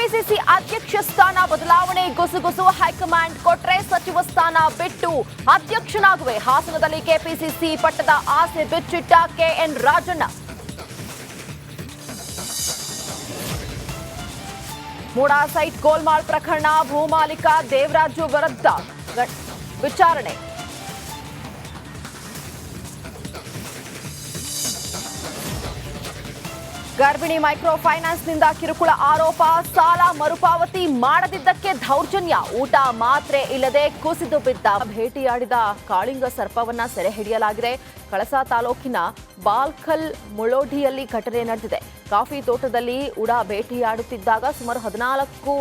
KPCC ಅಧ್ಯಕ್ಷ ಸ್ಥಾನ ಬದಲಾವಣೆ ಗುಸುಗುಸು ಹೈಕಮಾಂಡ್ ಕೊಟ್ರೆ ಸಚಿವ ಸ್ಥಾನ ಬಿಟ್ಟು ಅಧ್ಯಕ್ಷನಾಗುವೆ. ಹಾಸನದಲ್ಲಿ ಕೆಪಿಸಿಸಿ ಪಟ್ಟದ ಆಸೆ ಬಿಚ್ಚಿಟ್ಟ ಕೆಎನ್ ರಾಜಣ್ಣ. ಮೂಡಾ ಸೈಟ್ ಗೋಲ್ಮಾಲ್ ಪ್ರಕರಣ ಭೂಮಾಲೀಕ ದೇವರಾಜು ವಿರುದ್ಧ ವಿಚಾರಣೆ. ಗರ್ಭಿಣಿ ಮೈಕ್ರೋ ಫೈನಾನ್ಸ್ನಿಂದ ಕಿರುಕುಳ ಆರೋಪ. ಸಾಲ ಮರುಪಾವತಿ ಮಾಡದಿದ್ದಕ್ಕೆ ದೌರ್ಜನ್ಯ. ಊಟ ಮಾತ್ರೆ ಇಲ್ಲದೆ ಕುಸಿದು ಬಿದ್ದ. ಭೇಟಿಯಾಡಿದ ಕಾಳಿಂಗ ಸರ್ಪವನ್ನ ಸೆರೆ ಹಿಡಿಯಲಾಗಿದೆ. ಕಳಸಾ ತಾಲೂಕಿನ ಬಾಲ್ಖಲ್ ಮುಳೋಢಿಯಲ್ಲಿ ಘಟನೆ ನಡೆದಿದೆ. ಕಾಫಿ ತೋಟದಲ್ಲಿ ಉಡಾ ಭೇಟಿಯಾಡುತ್ತಿದ್ದಾಗ ಸುಮಾರು 14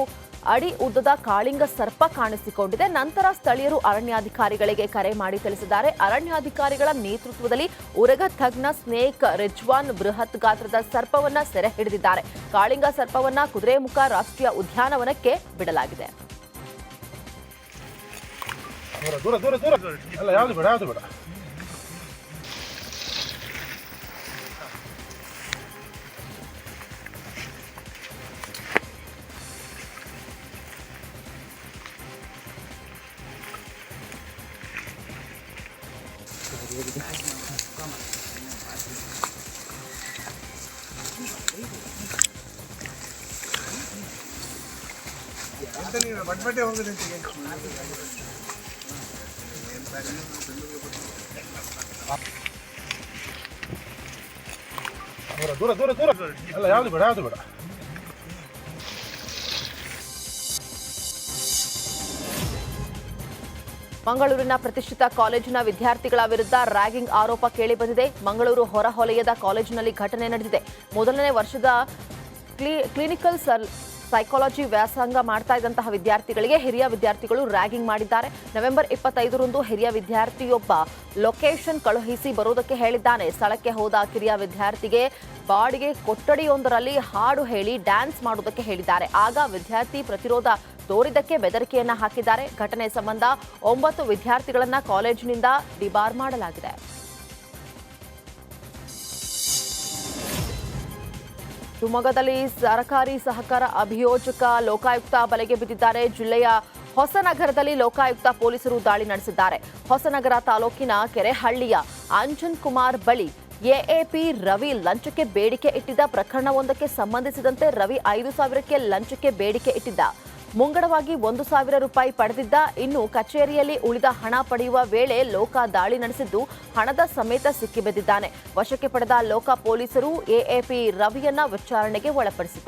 ಅಡಿ ಉದ್ದದ ಕಾಳಿಂಗ ಸರ್ಪ ಕಾಣಿಸಿಕೊಂಡಿದೆ. ನಂತರ ಸ್ಥಳೀಯರು ಅರಣ್ಯಾಧಿಕಾರಿಗಳಿಗೆ ಕರೆ ಮಾಡಿ ತಿಳಿಸಿದ್ದಾರೆ. ಅರಣ್ಯಾಧಿಕಾರಿಗಳ ನೇತೃತ್ವದಲ್ಲಿ ಉರಗ ತಜ್ಞ ಸ್ನೇಕ್ ರಿಜ್ವಾನ್ ಬೃಹತ್ ಗಾತ್ರದ ಸರ್ಪವನ್ನ ಸೆರೆ ಹಿಡಿದಿದ್ದಾರೆ. ಕಾಳಿಂಗ ಸರ್ಪವನ್ನ ಕುದುರೆಮುಖ ರಾಷ್ಟ್ರೀಯ ಉದ್ಯಾನವನಕ್ಕೆ ಬಿಡಲಾಗಿದೆ. ಮಂಗಳೂರಿನ ಪ್ರತಿಷ್ಠಿತ ಕಾಲೇಜಿನ ವಿದ್ಯಾರ್ಥಿಗಳ ವಿರುದ್ಧ ರ್ಯಾಗಿಂಗ್ ಆರೋಪ ಕೇಳಿಬಂದಿದೆ. ಮಂಗಳೂರು ಹೊರವಲಯದ ಕಾಲೇಜಿನಲ್ಲಿ ಘಟನೆ ನಡೆದಿದೆ. ಮೊದಲನೇ ವರ್ಷದ ಕ್ಲಿನಿಕಲ್ ಸೈಕಾಲಜಿ ವ್ಯಾಸಂಗ ಮಾಡ್ತಾ ಇದ್ದಂತಹ ವಿದ್ಯಾರ್ಥಿಗಳಿಗೆ ಹಿರಿಯ ವಿದ್ಯಾರ್ಥಿಗಳು ರ್ಯಾಗಿಂಗ್ ಮಾಡಿದ್ದಾರೆ. ನವೆಂಬರ್ 25ರಂದು ಹಿರಿಯ ವಿದ್ಯಾರ್ಥಿಯೊಬ್ಬ ಲೊಕೇಶನ್ ಕಳುಹಿಸಿ ಬರುವುದಕ್ಕೆ ಹೇಳಿದ್ದಾನೆ. ಸ್ಥಳಕ್ಕೆ ಹೋದ ಕಿರಿಯ ವಿದ್ಯಾರ್ಥಿಗೆ ಬಾಡಿಗೆ ಕೊಠಡಿಯೊಂದರಲ್ಲಿ ಹಾಡು ಹೇಳಿ ಡ್ಯಾನ್ಸ್ ಮಾಡುವುದಕ್ಕೆ ಹೇಳಿದ್ದಾರೆ. ಆಗ ವಿದ್ಯಾರ್ಥಿ ಪ್ರತಿರೋಧ ತೋರಿದಕ್ಕೆ ಬೆದರಿಕೆಯನ್ನ ಹಾಕಿದ್ದಾರೆ. ಘಟನೆ ಸಂಬಂಧ 9 ವಿದ್ಯಾರ್ಥಿಗಳನ್ನ ಕಾಲೇಜಿನಿಂದ ಡಿಬಾರ್ ಮಾಡಲಾಗಿದೆ. ಶಿವಮೊಗ್ಗದಲ್ಲಿ ಸರ್ಕಾರಿ ಸಹಕಾರ ಅಭಿಯೋಜಕ ಲೋಕಾಯುಕ್ತ ಬಲೆಗೆ ಬಿದ್ದಿದ್ದಾರೆ. ಜಿಲ್ಲೆಯ ಹೊಸನಗರದಲ್ಲಿ ಲೋಕಾಯುಕ್ತ ಪೊಲೀಸರು ದಾಳಿ ನಡೆಸಿದ್ದಾರೆ. ಹೊಸನಗರ ತಾಲೂಕಿನ ಕೆರೆಹಳ್ಳಿಯ ಅಂಜನ್ ಕುಮಾರ್ ಬಳಿ ಎಎಪಿ ರವಿ ಲಂಚಕ್ಕೆ ಬೇಡಿಕೆ ಇಟ್ಟಿದ್ದ ಪ್ರಕರಣವೊಂದಕ್ಕೆ ಸಂಬಂಧಿಸಿದಂತೆ ರವಿ 5,000ಕ್ಕೆ ಲಂಚಕ್ಕೆ ಬೇಡಿಕೆ ಇಟ್ಟಿದ್ದ. ಮುಂಗಡವಾಗಿ 1,000 ರೂಪಾಯಿ ಪಡೆದಿದ್ದ. ಇನ್ನು ಕಚೇರಿಯಲ್ಲಿ ಉಳಿದ ಹಣ ಪಡೆಯುವ ವೇಳೆ ಲೋಕ ದಾಳಿ ನಡೆಸಿದ್ದು ಹಣದ ಸಮೇತ ಸಿಕ್ಕಿಬಿದ್ದಿದ್ದಾನೆ. ವಶಕ್ಕೆ ಪಡೆದ ಲೋಕ ಪೊಲೀಸರು ಎಎಪಿ ರವಿಯನ್ನ ವಿಚಾರಣೆಗೆ ಒಳಪಡಿಸಿದ್ದಾರೆ.